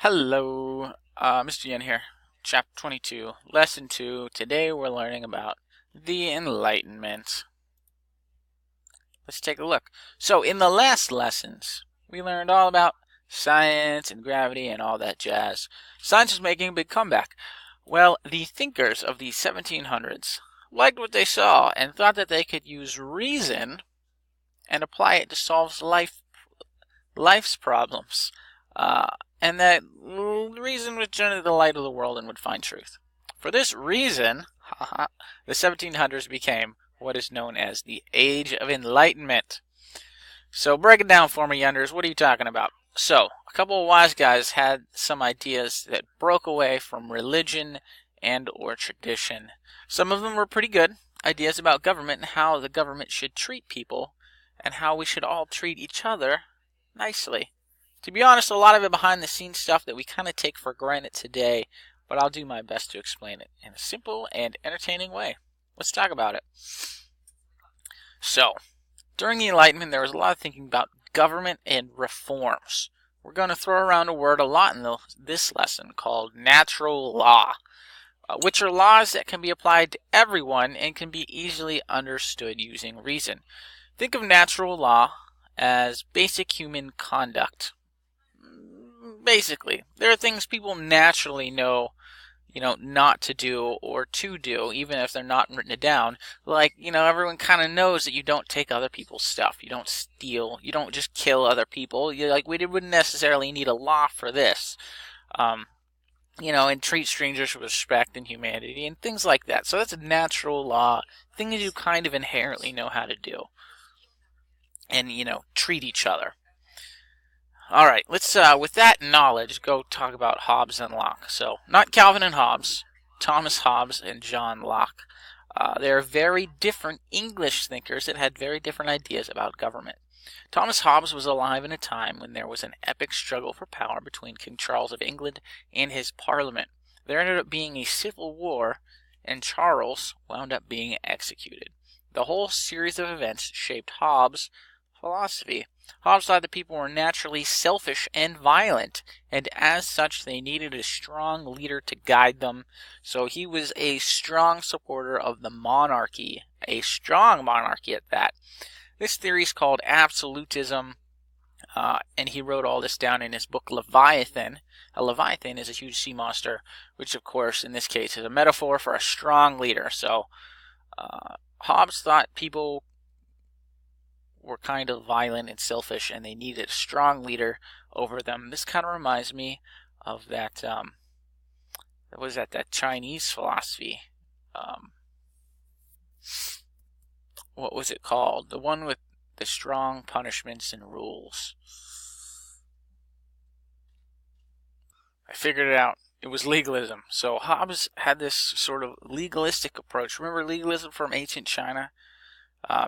Hello, Mr. Yen here. Chapter 22, Lesson 2. Today we're learning about the Enlightenment. Let's take a look. So, in the last lessons, we learned all about science and gravity and all that jazz. Science was making a big comeback. Well, the thinkers of the 1700s liked what they saw and thought that they could use reason and apply it to solve life's problems. And that reason was generally the light of the world and would find truth. For this reason, the 1700s became what is known as the Age of Enlightenment. So break it down for me, Yenders. What are you talking about? So, a couple of wise guys had some ideas that broke away from religion and or tradition. Some of them were pretty good. Ideas about government and how the government should treat people and how we should all treat each other nicely. To be honest, a lot of it behind the scenes stuff that we kind of take for granted today, but I'll do my best to explain it in a simple and entertaining way. Let's talk about it. So, during the Enlightenment, there was a lot of thinking about government and reforms. We're going to throw around a word a lot in this lesson called natural law, which are laws that can be applied to everyone and can be easily understood using reason. Think of natural law as basic human conduct. Basically, there are things people naturally know, not to do or to do, even if they're not written down. Like, everyone kind of knows that you don't take other people's stuff. You don't steal. You don't just kill other people. We wouldn't necessarily need a law for this. And treat strangers with respect and humanity and things like that. So that's a natural law. Things you kind of inherently know how to do. And, treat each other. All right, let's, with that knowledge, go talk about Hobbes and Locke. So, not Calvin and Hobbes, Thomas Hobbes and John Locke. They're very different English thinkers that had very different ideas about government. Thomas Hobbes was alive in a time when there was an epic struggle for power between King Charles of England and his Parliament. There ended up being a civil war, and Charles wound up being executed. The whole series of events shaped Hobbes' philosophy. Hobbes thought that people were naturally selfish and violent, and as such they needed a strong leader to guide them. So he was a strong supporter of the monarchy, a strong monarchy at that. This theory is called absolutism, and he wrote all this down in his book Leviathan. A Leviathan is a huge sea monster, which of course in this case is a metaphor for a strong leader. So Hobbes thought people were kind of violent and selfish, and they needed a strong leader over them. This kind of reminds me of that, that Chinese philosophy. What was it called? The one with the strong punishments and rules. I figured it out. It was legalism. So Hobbes had this sort of legalistic approach. Remember legalism from ancient China,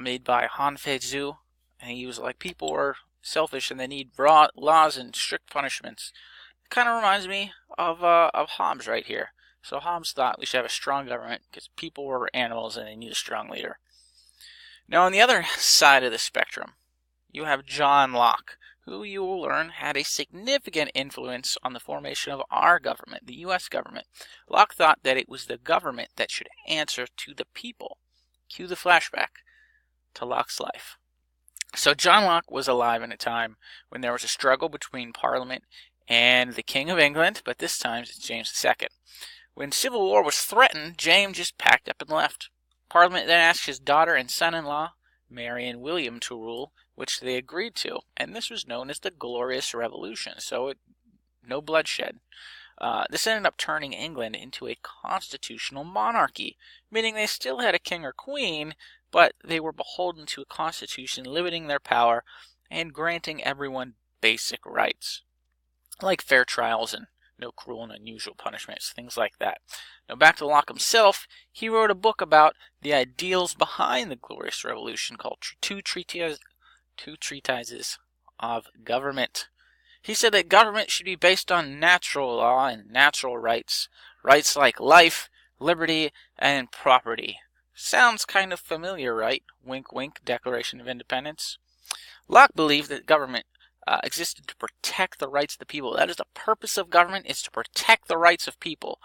made by Han Feizu? And he was like, people are selfish and they need raw laws and strict punishments. It kind of reminds me of Hobbes right here. So Hobbes thought we should have a strong government because people were animals and they need a strong leader. Now on the other side of the spectrum, you have John Locke, who you will learn had a significant influence on the formation of our government, the U.S. government. Locke thought that it was the government that should answer to the people. Cue the flashback to Locke's life. So John Locke was alive in a time when there was a struggle between Parliament and the King of England, but this time it's James II. When civil war was threatened, James just packed up and left. Parliament then asked his daughter and son-in-law, Mary and William, to rule, which they agreed to, and this was known as the Glorious Revolution, no bloodshed. This ended up turning England into a constitutional monarchy, meaning they still had a king or queen, but they were beholden to a constitution limiting their power and granting everyone basic rights, like fair trials and no cruel and unusual punishments, things like that. Now back to Locke himself, he wrote a book about the ideals behind the Glorious Revolution called Two Treatises of Government. He said that government should be based on natural law and natural rights, rights like life, liberty, and property. Sounds kind of familiar, right? Wink, wink, Declaration of Independence. Locke believed that government existed to protect the rights of the people. That is the purpose of government, is to protect the rights of people.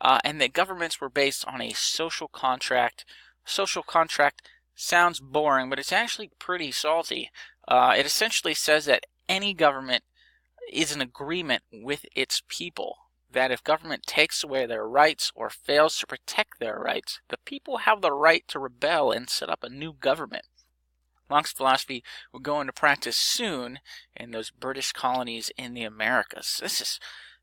And that governments were based on a social contract. Social contract sounds boring, but it's actually pretty salty. It essentially says that any government is an agreement with its people, that if government takes away their rights or fails to protect their rights, the people have the right to rebel and set up a new government. Locke's philosophy will go into practice soon in those British colonies in the Americas. This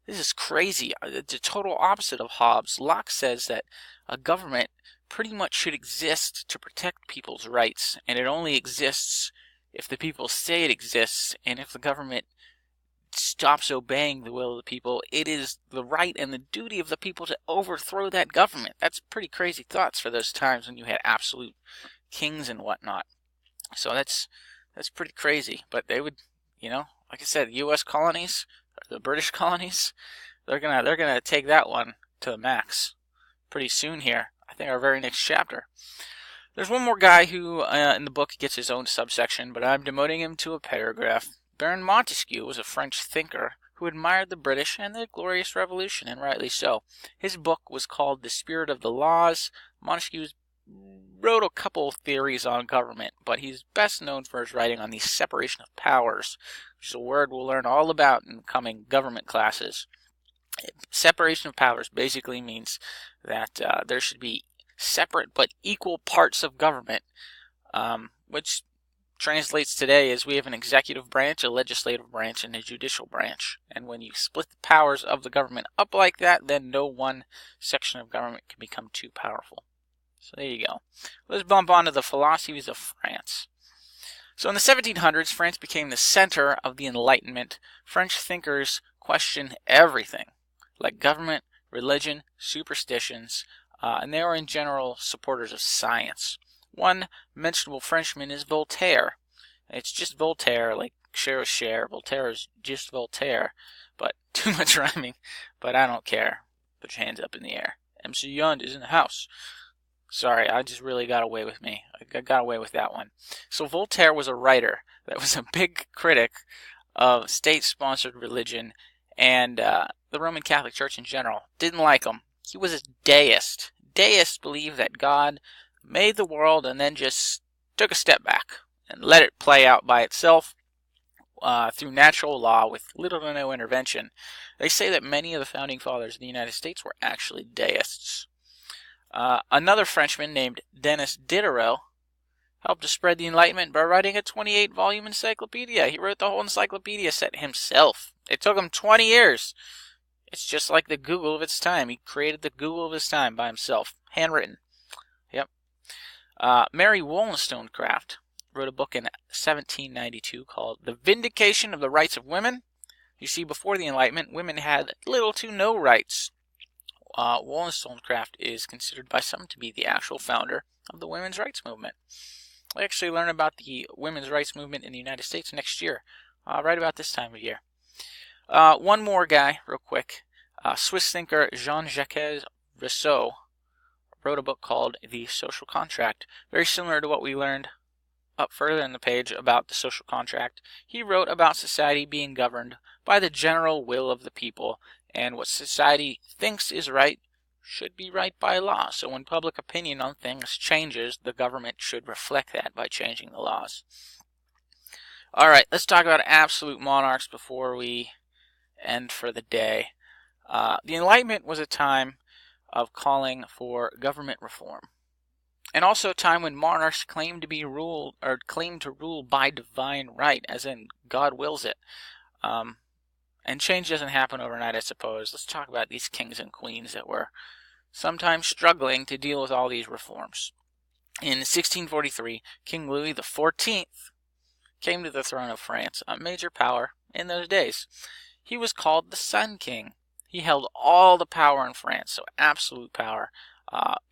is crazy. The total opposite of Hobbes. Locke says that a government pretty much should exist to protect people's rights, and it only exists if the people say it exists, and if the government stops obeying the will of the people, it is the right and the duty of the people to overthrow that government. That's pretty crazy thoughts for those times when you had absolute kings and whatnot. So that's pretty crazy. But they would, like I said, U.S. colonies, the British colonies, they're gonna take that one to the max pretty soon here. I think our very next chapter. There's one more guy who in the book gets his own subsection, but I'm demoting him to a paragraph. Baron Montesquieu was a French thinker who admired the British and the Glorious Revolution, and rightly so. His book was called The Spirit of the Laws. Montesquieu wrote a couple of theories on government, but he's best known for his writing on the separation of powers, which is a word we'll learn all about in coming government classes. Separation of powers basically means that there should be separate but equal parts of government, which translates today as we have an executive branch, a legislative branch, and a judicial branch. And when you split the powers of the government up like that, then no one section of government can become too powerful. So there you go. Let's bump on to the philosophies of France. So in the 1700s, France became the center of the Enlightenment. French thinkers questioned everything, like government, religion, superstitions, and they were in general supporters of science. One mentionable Frenchman is Voltaire. It's just Voltaire, like share is share. Voltaire is just Voltaire, but too much rhyming, but I don't care. Put your hands up in the air. MC Yund is in the house. Sorry, I just really got away with me. I got away with that one. So Voltaire was a writer that was a big critic of state-sponsored religion and the Roman Catholic Church in general. Didn't like him. He was a deist. Deists believe that God made the world and then just took a step back and let it play out by itself through natural law with little to no intervention. They say that many of the founding fathers of the United States were actually deists. Another Frenchman named Denis Diderot helped to spread the Enlightenment by writing a 28-volume encyclopedia. He wrote the whole encyclopedia set himself. It took him 20 years. It's just like the Google of its time. He created the Google of his time by himself. Handwritten. Yep. Mary Wollstonecraft wrote a book in 1792 called The Vindication of the Rights of Women. You see, before the Enlightenment, women had little to no rights. Wollstonecraft is considered by some to be the actual founder of the women's rights movement. We'll actually learn about the women's rights movement in the United States next year, right about this time of year. One more guy, real quick. Swiss thinker Jean-Jacques Rousseau wrote a book called The Social Contract, very similar to what we learned up further in the page about the social contract. He wrote about society being governed by the general will of the people, and what society thinks is right should be right by law. So when public opinion on things changes, the government should reflect that by changing the laws. Alright, let's talk about absolute monarchs before we end for the day. The Enlightenment was a time of calling for government reform, and also a time when monarchs claimed to rule by divine right, as in God wills it. And change doesn't happen overnight, I suppose. Let's talk about these kings and queens that were sometimes struggling to deal with all these reforms. In 1643, King Louis XIV came to the throne of France, a major power in those days. He was called the Sun King. He held all the power in France, so absolute power.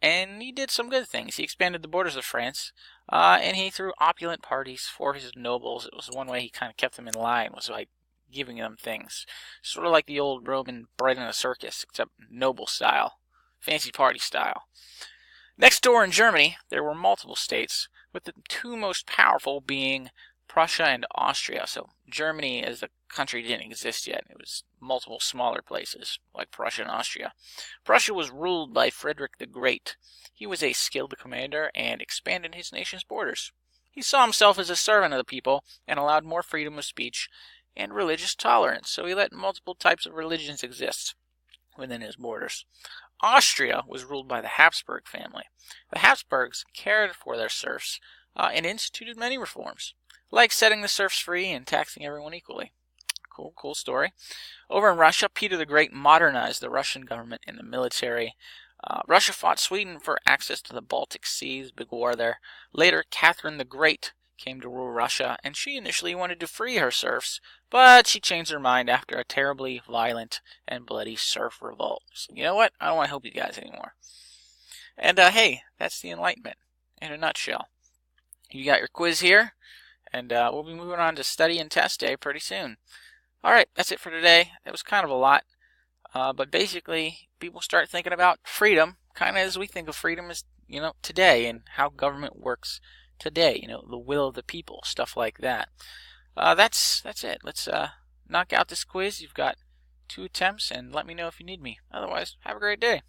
And he did some good things. He expanded the borders of France, and he threw opulent parties for his nobles. It was one way he kind of kept them in line, was by giving them things. Sort of like the old Roman bread in a circus, except noble style. Fancy party style. Next door in Germany, there were multiple states, with the two most powerful being Prussia and Austria. So Germany as a country didn't exist yet. It was multiple smaller places like Prussia and Austria. Prussia was ruled by Frederick the Great. He was a skilled commander and expanded his nation's borders. He saw himself as a servant of the people and allowed more freedom of speech and religious tolerance, so he let multiple types of religions exist within his borders. Austria was ruled by the Habsburg family. The Habsburgs cared for their serfs and instituted many reforms, like setting the serfs free and taxing everyone equally. Cool story. Over in Russia, Peter the Great modernized the Russian government and the military. Russia fought Sweden for access to the Baltic Seas, big war there. Later, Catherine the Great came to rule Russia, and she initially wanted to free her serfs, but she changed her mind after a terribly violent and bloody serf revolt. So, you know what? I don't want to help you guys anymore. And hey, that's the Enlightenment in a nutshell. You got your quiz here, and we'll be moving on to study and test day pretty soon. Alright, that's it for today. It was kind of a lot, but basically people start thinking about freedom kind of as we think of freedom as, today, and how government works today, the will of the people, stuff like that. That's it. Let's knock out this quiz. You've got 2 attempts, and let me know if you need me. Otherwise, have a great day.